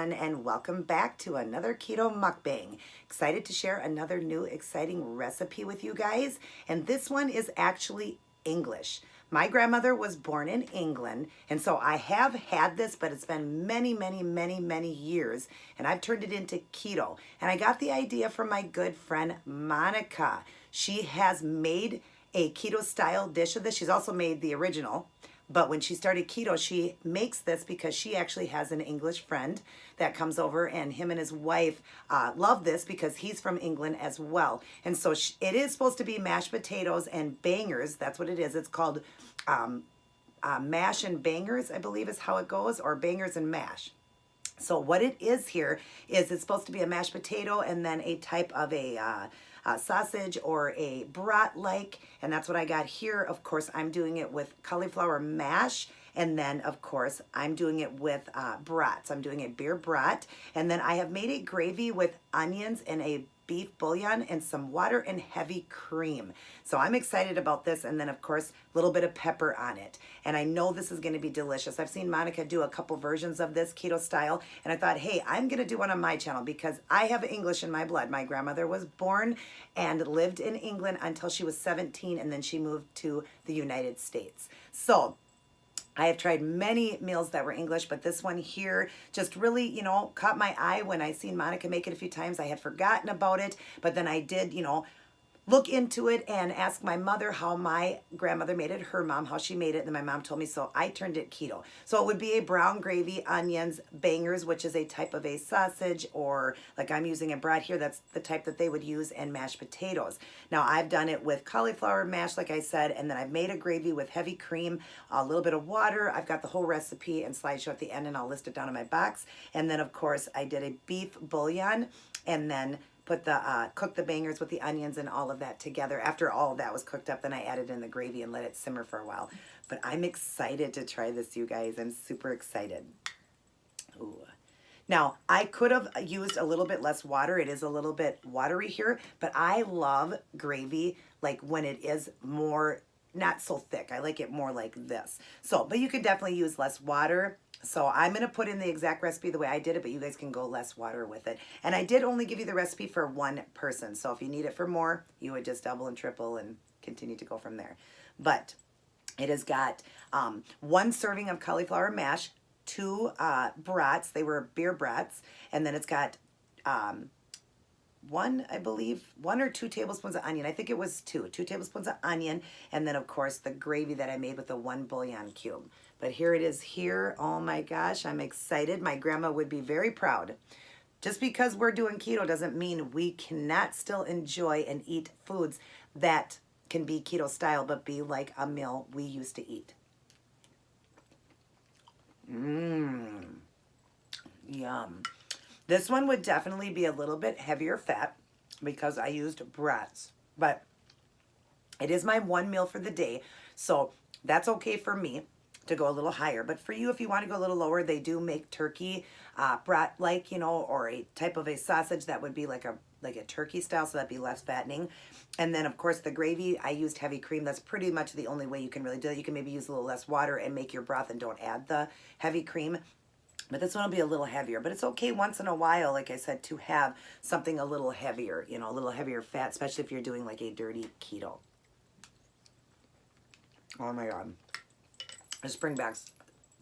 everyone, and welcome back to another keto mukbang. Excited to share another new exciting recipe with you guys, and this one is actually English. My grandmother was born in England, and so I have had this, but it's been many years, and I've turned it into keto. And I got the idea from my good friend Monica. She has made a keto style dish of this. She's also made the original. But when she started keto, she makes this because she actually has an English friend that comes over, and him and his wife love this because he's from England as well. And so it is supposed to be mashed potatoes and bangers. That's what it is. It's called mash and bangers, I believe is how it goes, or bangers and mash. So what it is here is it's supposed to be a mashed potato and then a type of a sausage or a brat-like, and that's what I got here. Of course, I'm doing it with cauliflower mash, and then of course I'm doing it with brats. I'm doing a beer brat, and then I have made a gravy with onions and a beef bouillon and some water and heavy cream. So I'm excited about this, and then of course a little bit of pepper on it. And I know this is going to be delicious. I've seen Monica do a couple versions of this keto style, and I thought, hey, I'm going to do one on my channel because I have English in my blood. My grandmother was born and lived in England until she was 17, and then she moved to the United States. So I have tried many meals that were English, but this one here just really, caught my eye when I seen Monica make it a few times. I had forgotten about it, but then I did, look into it and ask my mother how my grandmother made it, her mom, how she made it, and then my mom told me, so I turned it keto. So it would be a brown gravy, onions, bangers, which is a type of a sausage, or like I'm using a brat here, that's the type that they would use, and mashed potatoes. Now I've done it with cauliflower mash, like I said, and then I've made a gravy with heavy cream, a little bit of water. I've got the whole recipe and slideshow at the end, and I'll list it down in my box. And then of course I did a beef bouillon, and then cook the bangers with the onions and all of that together. After all of that was cooked up, then I added in the gravy and let it simmer for a while. But I'm excited to try this, you guys. I'm super excited. Ooh. Now, I could have used a little bit less water. It is a little bit watery here, but I love gravy like when it is more, not so thick. I like it more like this. So, but you could definitely use less water. So I'm going to put in the exact recipe the way I did it, but you guys can go less water with it. And I did only give you the recipe for one person. So if you need it for more, you would just double and triple and continue to go from there. But it has got 1 serving of cauliflower mash, 2 brats. They were beer brats. And then it's got 1 or 2 tablespoons of onion. I think it was 2 tablespoons of onion. And then of course the gravy that I made with the 1 bouillon cube. But here it is here. Oh my gosh, I'm excited. My grandma would be very proud. Just because we're doing keto doesn't mean we cannot still enjoy and eat foods that can be keto style, but be like a meal we used to eat. Yum. This one would definitely be a little bit heavier fat because I used brats. But it is my one meal for the day, so that's okay for me to go a little higher. But for you, if you want to go a little lower, they do make turkey brat-like, or a type of a sausage that would be like a turkey style, so that'd be less fattening. And then of course the gravy, I used heavy cream. That's pretty much the only way you can really do it. You can maybe use a little less water and make your broth and don't add the heavy cream. But this one will be a little heavier. But it's okay once in a while, like I said, to have something a little heavier, a little heavier fat, especially if you're doing like a dirty keto. Oh my God. This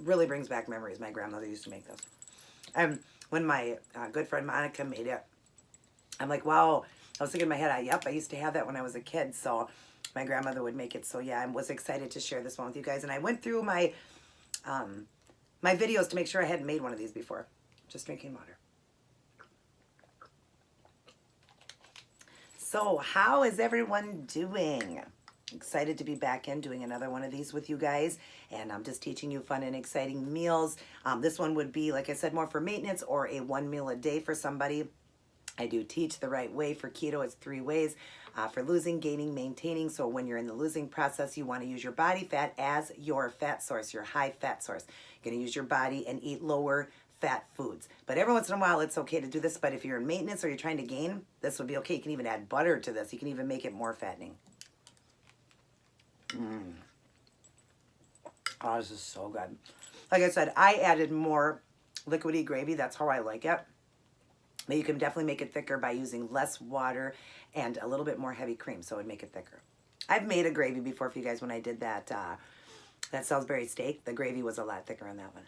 really brings back memories. My grandmother used to make this. And when my good friend Monica made it, I'm like, wow. I was thinking in my head, yep, I used to have that when I was a kid. So my grandmother would make it. So yeah, I was excited to share this one with you guys. And I went through my my videos to make sure I hadn't made one of these before. Just drinking water. So how is everyone doing? Excited to be back in doing another one of these with you guys, and I'm just teaching you fun and exciting meals. This one would be, like I said, more for maintenance or a 1 meal a day for somebody. I do teach the right way for keto. It's 3 ways for losing, gaining, maintaining. So when you're in the losing process, you want to use your body fat as your fat source, your high fat source. You're going to use your body and eat lower fat foods. But every once in a while, it's okay to do this. But if you're in maintenance or you're trying to gain, this would be okay. You can even add butter to this. You can even make it more fattening. Oh, this is so good. Like I said, I added more liquidy gravy. That's how I like it. But you can definitely make it thicker by using less water and a little bit more heavy cream, so it would make it thicker. I've made a gravy before for you guys when I did that that Salisbury steak. The gravy was a lot thicker on that one.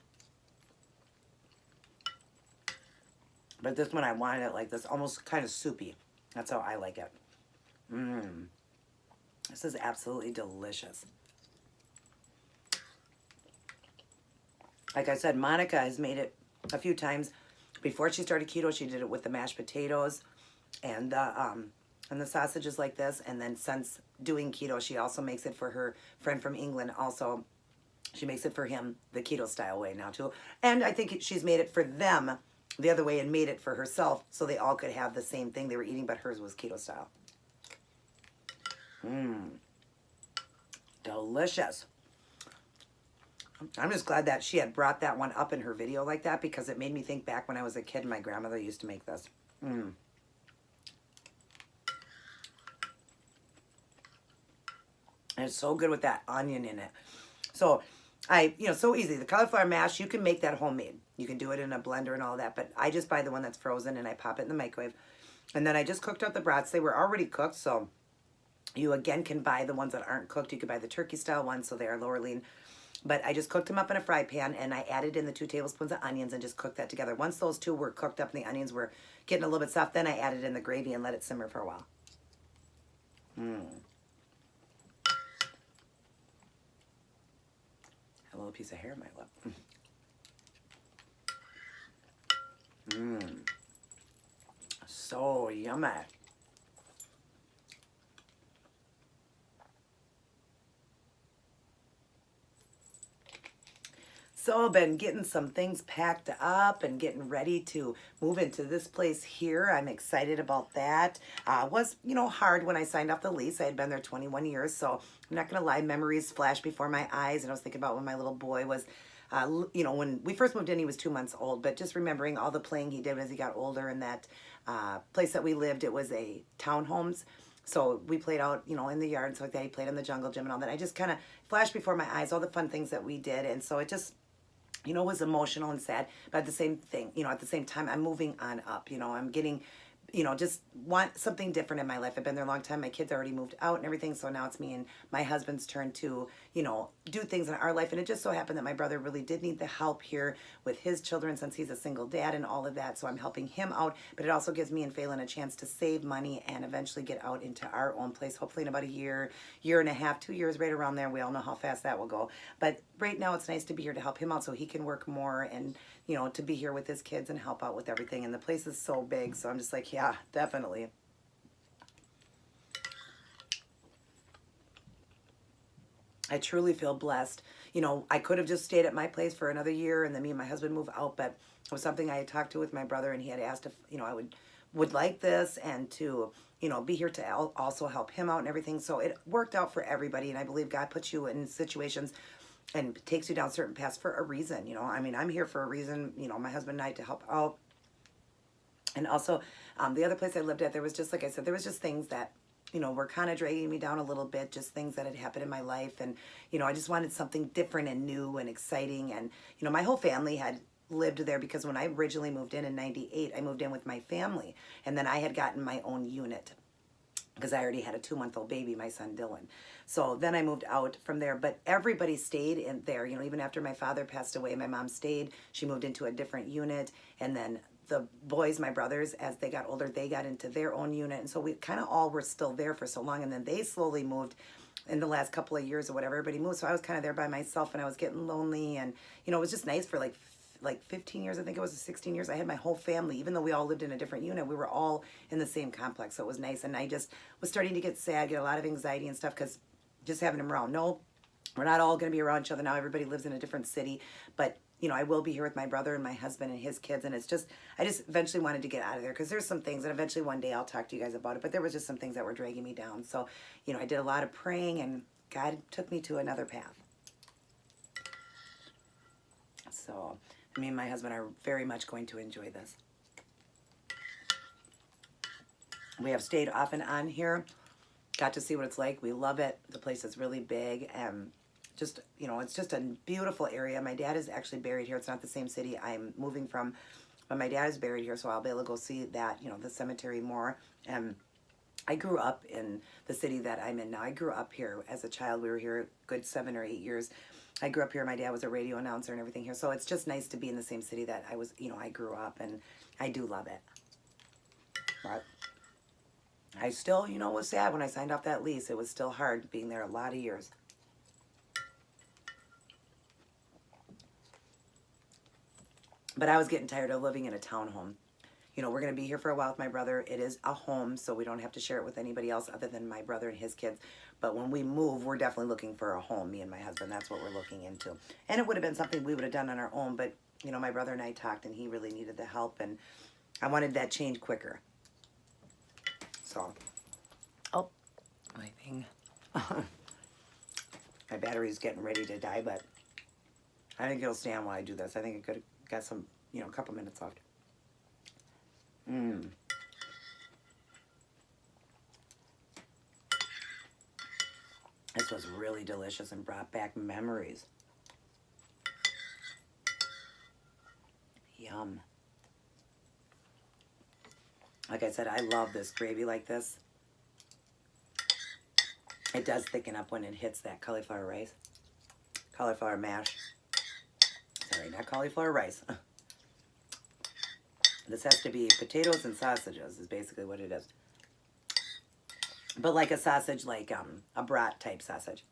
But this one I wanted it like this, almost kind of soupy. That's how I like it. Mmm. This is absolutely delicious. Like I said, Monica has made it a few times. Before she started keto, she did it with the mashed potatoes and the sausages like this. And then since doing keto, she also makes it for her friend from England. Also, she makes it for him the keto style way now too. And I think she's made it for them the other way and made it for herself so they all could have the same thing they were eating, but hers was keto style. Mmm. Delicious. I'm just glad that she had brought that one up in her video like that, because it made me think back when I was a kid and my grandmother used to make this. Mmm. And it's so good with that onion in it. So so easy. The cauliflower mash, you can make that homemade. You can do it in a blender and all that, but I just buy the one that's frozen and I pop it in the microwave. And then I just cooked up the brats. They were already cooked, so you again can buy the ones that aren't cooked. You can buy the turkey style ones, so they are lower lean. But I just cooked them up in a fry pan, and I added in the 2 tablespoons of onions and just cooked that together. Once those two were cooked up and the onions were getting a little bit soft, then I added in the gravy and let it simmer for a while. Mmm. A little piece of hair in my lip. Mmm. So yummy. So I've been getting some things packed up and getting ready to move into this place here. I'm excited about that. It was, hard when I signed off the lease. I had been there 21 years, so I'm not going to lie. Memories flash before my eyes, and I was thinking about when my little boy was, when we first moved in, he was 2 months old, but just remembering all the playing he did as he got older. And that place that we lived, it was a townhomes. So we played out, in the yard and stuff like that. He played in the jungle gym and all that. I just kind of flashed before my eyes all the fun things that we did. And so it just, was emotional and sad, but at the same thing, at the same time, I'm moving on up, I'm getting, just want something different in my life. I've been there a long time. My kids already moved out and everything. So now it's me and my husband's turn to, do things in our life. And it just so happened that my brother really did need the help here with his children since he's a single dad and all of that. So I'm helping him out, but it also gives me and Phelan a chance to save money and eventually get out into our own place, hopefully in about a year and a half, 2 years, right around there. We all know how fast that will go. But right now it's nice to be here to help him out so he can work more and, to be here with his kids and help out with everything. And the place is so big. So I'm just like, yeah, definitely. I truly feel blessed. I could have just stayed at my place for another year and then me and my husband move out, but it was something I had talked to with my brother, and he had asked if, I would like this and to, be here to also help him out and everything. So it worked out for everybody, and I believe God puts you in situations and takes you down certain paths for a reason. I'm here for a reason, my husband and I, to help out. And also, the other place I lived at, there was just, like I said, there was just things that, were kind of dragging me down a little bit, just things that had happened in my life. And, I just wanted something different and new and exciting. And, my whole family had lived there, because when I originally moved in 98, I moved in with my family. And then I had gotten my own unit because I already had a 2-month-old baby, my son Dylan. So then I moved out from there, but everybody stayed in there. Even after my father passed away, my mom stayed. She moved into a different unit, and then the boys, my brothers, as they got older, they got into their own unit. And so we kind of all were still there for so long. And then they slowly moved in the last couple of years or whatever. Everybody moved. So I was kind of there by myself, and I was getting lonely. And, it was just nice for like 15 years. I think it was 16 years. I had my whole family, even though we all lived in a different unit, we were all in the same complex. So it was nice. And I just was starting to get sad, get a lot of anxiety and stuff, because just having them around. No, we're not all going to be around each other now. Everybody lives in a different city, but I will be here with my brother and my husband and his kids. And I just eventually wanted to get out of there, because there's some things that eventually one day I'll talk to you guys about it, but there was just some things that were dragging me down. So, I did a lot of praying, and God took me to another path. So me and my husband are very much going to enjoy this. We have stayed off and on here. Got to see what it's like. We love it. The place is really big, and just, you know, it's just a beautiful area. My dad is actually buried here. It's not the same city I'm moving from, but my dad is buried here, so I'll be able to go see that, you know, the cemetery more. And I grew up in the city that I'm in now. I grew up here as a child. We were here a good 7 or 8 years. I grew up here. My dad was a radio announcer and everything here. So it's just nice to be in the same city that I was, you know, I grew up, and I do love it. But I still, you know, was sad when I signed off that lease. It was still hard being there a lot of years. But I was getting tired of living in a townhome. You know, we're going to be here for a while with my brother. It is a home, so we don't have to share it with anybody else other than my brother and his kids. But when we move, we're definitely looking for a home, me and my husband. That's what we're looking into. And it would have been something we would have done on our own, but, you know, my brother and I talked, and he really needed the help, and I wanted that change quicker. So, oh, my thing. My battery's getting ready to die, but I think it'll stand while I do this. I think it could have got some, you know, a couple minutes left. This was really delicious and brought back memories. Yum. Like I said, I love this gravy like this. It does thicken up when it hits that cauliflower rice. Cauliflower mash. Sorry, not cauliflower rice. This has to be potatoes and sausages is basically what it is. But like a sausage, like a brat type sausage.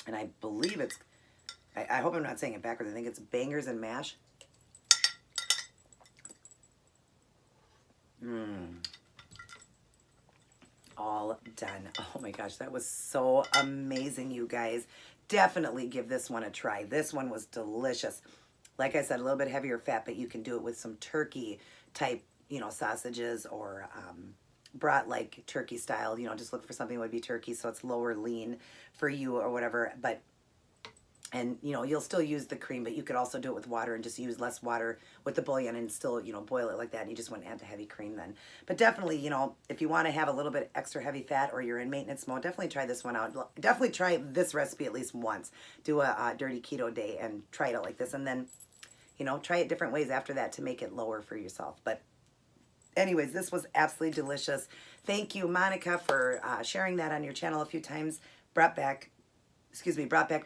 And I believe it's, I hope I'm not saying it backwards. I think it's bangers and mash. All done. Oh my gosh, that was so amazing, you guys. Definitely give this one a try. This one was delicious. Like I said, a little bit heavier fat, but you can do it with some turkey type, you know, sausages or brat like turkey style. You know, just look for something that would be turkey, so it's lower lean for you or whatever. But, and you know, you'll still use the cream, but you could also do it with water and just use less water with the bouillon and still, you know, boil it like that. And you just wouldn't add the heavy cream then. But definitely, you know, if you want to have a little bit extra heavy fat or you're in maintenance mode, definitely try this one out. Definitely try this recipe at least once. Do a dirty keto day and try it out like this, and then, you know, try it different ways after that to make it lower for yourself. But anyways, this was absolutely delicious. Thank you, Monica, for sharing that on your channel a few times. Brought back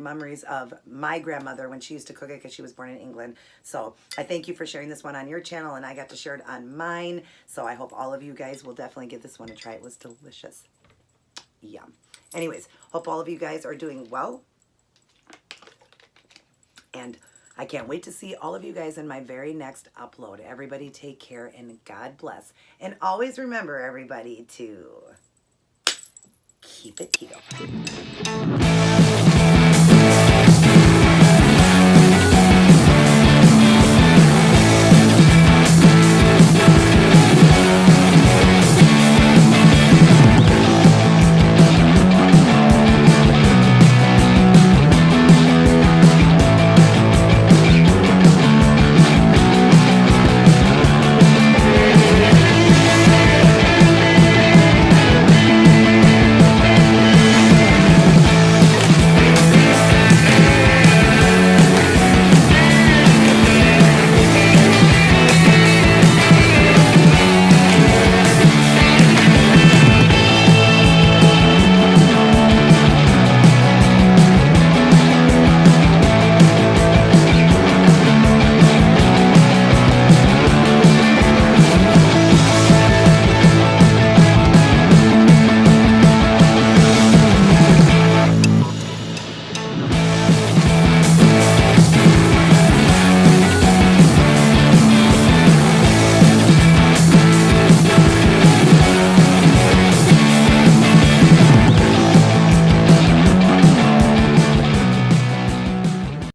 memories of my grandmother when she used to cook it because she was born in England. So I thank you for sharing this one on your channel, and I got to share it on mine. So I hope all of you guys will definitely give this one a try. It was delicious. Yum. Anyways, hope all of you guys are doing well. And I can't wait to see all of you guys in my very next upload. Everybody take care and God bless. And always remember, everybody, to keep it keto.